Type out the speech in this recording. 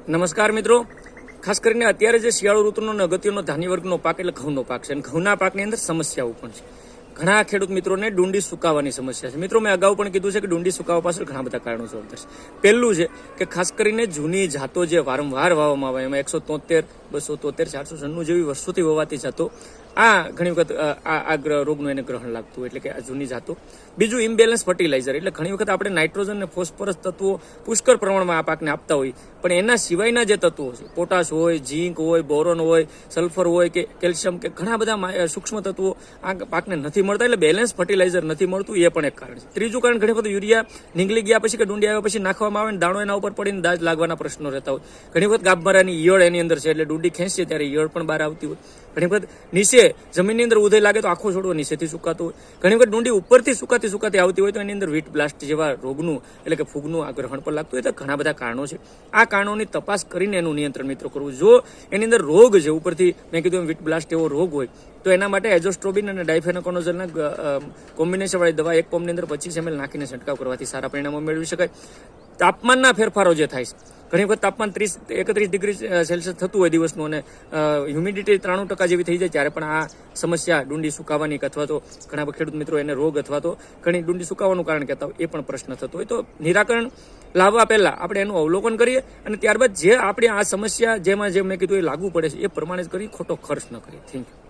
નમસ્કાર મિત્રો, ખાસ કરીને અત્યારે જે શિયાળુ ઋતુનો અગત્યનો ધાન્ય વર્ગનો પાક એટલે ઘઉંનો પાક છે અને ઘઉંના પાકની અંદર સમસ્યાઓ પણ છે. ઘણા ખેડૂત મિત્રોને ડુંડી સુકાવાની સમસ્યા છે. મિત્રો, મેં અગાઉ પણ કીધું છે કે ડુંડી સુકાવા પાછળ ઘણા બધા કારણો જવાબદાર છે. પહેલું છે કે ખાસ કરીને જૂની જાતો જે વારંવાર વાવવામાં આવે, એમાં 173, 273, 496 જેવી વર્ષોથી વવાતી જાતો, આ ઘણી વખત આ રોગનું એને ગ્રહણ લાગતું હોય, એટલે કે આ જૂની જાતો. બીજું ઇમ્બેલેન્સ ફર્ટિલાઇઝર, એટલે ઘણી વખત આપણે નાઇટ્રોજન અને ફોસ્ફરસ તત્વો પુષ્કળ પ્રમાણમાં આ પાકને આપતા હોય, પણ એના સિવાયના જે તત્વો છે, પોટાશ હોય, ઝીંક હોય, બોરોન હોય, સલ્ફર હોય કે કેલ્શિયમ કે ઘણા બધા સૂક્ષ્મ તત્વો આ પાકને નથી મળતા, એટલે બેલેન્સ ફર્ટિલાઇઝર નથી મળતું, એ પણ એક કારણ છે. ત્રીજું કારણ, ઘણી વખત યુરિયા નીંગલી ગયા પછી કે ડુંડી આવ્યા પછી નાખવામાં આવે ને દાણો એના ઉપર પડીને દાજ લાગવાના પ્રશ્નો રહેતા હોય. ઘણી વખત ગાભમારાની ઈયળ એની અંદર છે, એટલે ડુંડી ખેંચીએ ત્યારે ઈયળ પણ બહાર આવતી હોય. ઘણી વખત નીચે જમીનની અંદર ઉધઈ લાગે તો આખો છોડવો નીચેથી સુકાતો હોય. ઘણી વખત ડુંડી ઉપરથી સુકાતી આવતી હોય તો એની અંદર વીટ બ્લાસ્ટ જેવા રોગનું એટલે કે ફૂગનું આ ગ્રહણ પર લાગતું હોય. તો ઘણા બધા કારણો છે. આ કારણોની તપાસ કરીને એનું નિયંત્રણ મિત્રો કરવું. જો એની અંદર રોગ છે, ઉપરથી મેં કીધું એમ વીટ બ્લાસ્ટ એવો રોગ હોય, તો એના માટે એઝોસ્ટ્રોબિન અને ડાયફેનોકોનોઝોલના કોમ્બિનેશન વાળી દવા એક પંપની અંદર 25 ml નાખીને છંટકાવ કરવાથી સારા પરિણામો મેળવી શકાય. તાપમાનના ફેરફારો જે થાય છે, ઘણી વખત તાપમાન 30-31 ડિગ્રી સેલ્સિયસ થતું હોય દિવસનું અને હ્યુમિડિટી 93% જેવી થઈ જાય, ત્યારે પણ આ સમસ્યા ડુંડી સુકાવાની અથવા તો ઘણા ખેડૂત મિત્રો એને રોગ અથવા તો ઘણી ડુંડી સુકાવાનું કારણ કહેતા હોય, એ પણ પ્રશ્ન થતો હોય. તો નિરાકરણ લાવવા પહેલા આપણે એનું અવલોકન કરીએ અને ત્યારબાદ જે આપણે આ સમસ્યા જેમાં જે મેં કીધું એ લાગુ પડે છે એ પ્રમાણે જ કરી, ખોટો ખર્ચ ન કરીએ. Thank you.